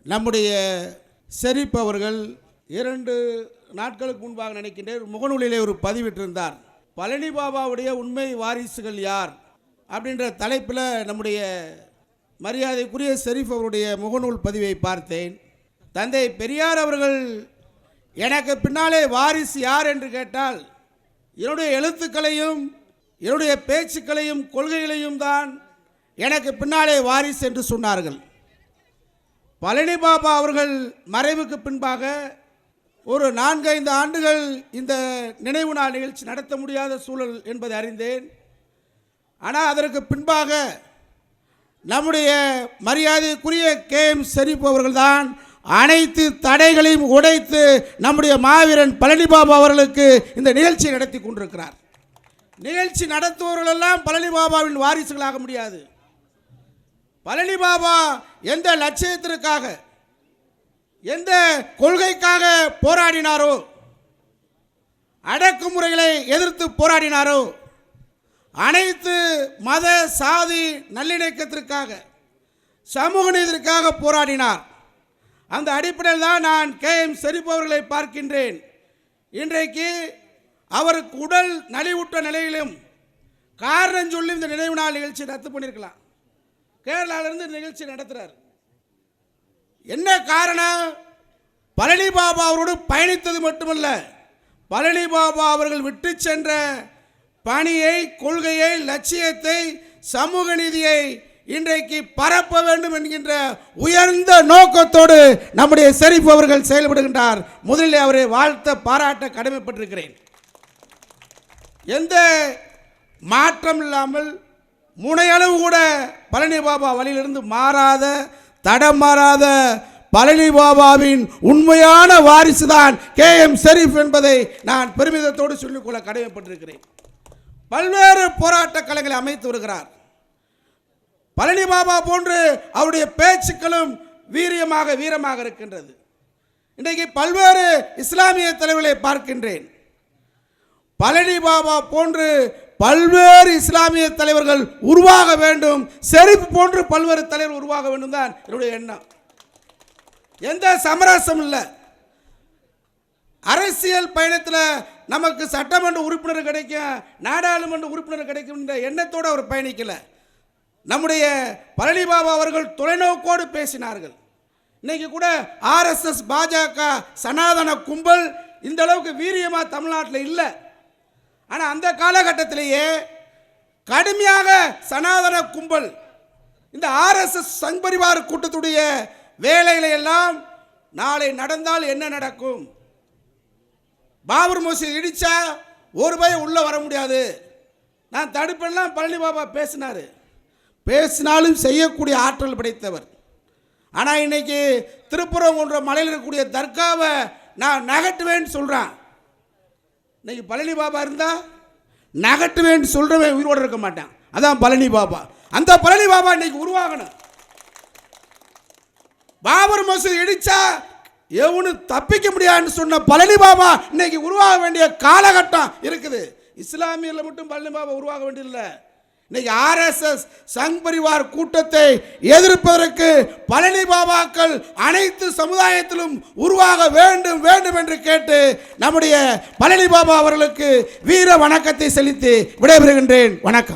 நம்முடைய ஷெரீப் அவர்கள் 2 நாட்களுக்கு முன்பாக நினைக்கின்றேன் முகநூலிலே ஒரு பதிவிட்டிருந்தார். பழனி பாபாவுடைய உண்மை வாரிசுகள் யார் அப்படின்ற தலைப்பில் நம்முடைய மரியாதைக்குரிய ஷெரீப் அவருடைய முகநூல் பதிவை பார்த்தேன். தந்தை பெரியார் அவர்கள் எனக்கு பின்னாலே வாரிசு யார் என்று கேட்டால் என்னுடைய எழுத்துக்களையும் என்னுடைய பேச்சுக்களையும் கொள்கைகளையும் தான் எனக்கு பின்னாலே வாரிசு என்று சொன்னார்கள். பழனி பாபா அவர்கள் மறைவுக்கு பின்பாக ஒரு 4-5 ஆண்டுகள் இந்த நினைவு நாள் நிகழ்ச்சி நடத்த முடியாத சூழல் என்பதை அறிந்தேன். ஆனால் அதற்கு பின்பாக நம்முடைய மரியாதைக்குரிய KM ஷெரீப் அவர்கள்தான் அனைத்து தடைகளையும் உடைத்து நம்முடைய மாவீரன் பழனி பாபா அவர்களுக்கு இந்த நிகழ்ச்சியை நடத்தி கொண்டிருக்கிறார். நிகழ்ச்சி நடத்துபவர்களெல்லாம் பழனி பாபாவின் வாரிசுகளாக முடியாது. பழனி பாபா எந்த லட்சியத்திற்காக எந்த கொள்கைக்காக போராடினாரோ, அடக்குமுறைகளை எதிர்த்து போராடினாரோ, அனைத்து மத சாதி நல்லிணக்கத்திற்காக சமூக நீதிக்காக போராடினார். அந்த அடிப்படையில் தான் நான் KM ஷெரீப் அவர்களை பார்க்கின்றேன். இன்றைக்கு அவருக்கு உடல் நலிவுற்ற நிலையிலும் காரணம் சொல்லி இந்த நினைவு நாள் நிகழ்ச்சி ரத்து பண்ணியிருக்கலாம். கேரளாவிலிருந்து நிகழ்ச்சி நடத்துகிறார். என்ன காரணம்? பழனி பாபா அவரோடு பயணித்தது மட்டுமல்ல, பழனி பாபா அவர்கள் விட்டு சென்ற பணியை, கொள்கையை, லட்சியத்தை, சமூக நீதியை இன்றைக்கு பரப்ப வேண்டும் என்கின்ற உயர்ந்த நோக்கத்தோடு நம்முடைய ஷெரீப் அவர்கள் செயல்படுகின்றார். முதலில் அவரை வாழ்த்த பாராட்ட கடமைப்பட்டிருக்கிறேன். எந்த மாற்றம் இல்லாமல் முனையளவு கூட பழனி பாபா வழியிலிருந்து மாறாத தடமாறாத பழனி பாபாவின் உண்மையான வாரிசு தான் KM ஷெரீப் என்பதை நான் பெருமிதத்தோடு சொல்லிக்கொள்ள கடமைப்பட்டிருக்கிறேன். பல்வேறு போராட்ட களங்களை அமைத்து வருகிறார். பழனி பாபா போன்று அவருடைய பேச்சுக்களும் வீரமாக இருக்கின்றது. இன்றைக்கு பல்வேறு இஸ்லாமிய தலைவர்களை பார்க்கின்றேன். பழனி பாபா போன்று பல்வேறு இஸ்லாமிய தலைவர்கள் உருவாக வேண்டும், ஷெரீப் போன்று பல்வேறு தலைவர் உருவாக வேண்டும் தான் என்னுடைய எண்ணம். எந்த சமரசம் இல்லை. அரசியல் பயணத்தில் நமக்கு சட்டமன்ற உறுப்பினர் கிடைக்கும், நாடாளுமன்ற உறுப்பினர் கிடைக்கும் என்ற எண்ணத்தோடு அவர் பயணிக்கல. நம்முடைய பழனி பாபா அவர்கள் தொலைநோக்கோடு பேசினார்கள். இன்னைக்கு கூட RSS பாஜக சனாதன கும்பல் இந்த அளவுக்கு வீரியமாக தமிழ்நாட்டில் இல்லை. ஆனால் அந்த காலகட்டத்திலேயே கடுமையாக சனாதன கும்பல் இந்த RSS சங் பரிவார் கூட்டத்துடைய வேலைகளை எல்லாம் நாளை நடந்தால் என்ன நடக்கும், பாபர் மசூதி இடிச்சா ஒரு பையன் உள்ள வர முடியாது, நான் தடுப்பெல்லாம் பழனி பாபா பேசினார். பேசினாலும் செய்யக்கூடிய ஆற்றல் படைத்தவர். ஆனால் இன்னைக்கு திருப்புறங்குன்ற மலையில் இருக்கக்கூடிய தர்காவை நான் நகட்டுவேன்னு சொல்கிறான். இன்னைக்கு பழனி பாபா இருந்தால் நகட்டுவேன்னு சொல்கிறவன் உயிரோடு இருக்க மாட்டான். அதான் பழனி பாபா. அந்த பழனி பாபா இன்னைக்கு உருவாகணும். பாபர் மசூதி இடிச்சா எவனும் தப்பிக்க முடியாதுன்னு சொன்ன பழனி பாபா இன்னைக்கு உருவாக வேண்டிய காலகட்டம் இருக்குது. இஸ்லாமியர்கள் மட்டும் பழனி பாபா உருவாக வேண்டியதில்லை. இன்னைக்கு RSS சங் பரிவார் கூட்டத்தை எதிர்ப்பதற்கு பழனி பாபாக்கள் அனைத்து சமுதாயத்திலும் உருவாக வேண்டும் வேண்டும் என்று கேட்டு நம்முடைய பழனி பாபா அவர்களுக்கு வீர வணக்கத்தை செலுத்தி விடைபெறுகின்றேன். வணக்கம்.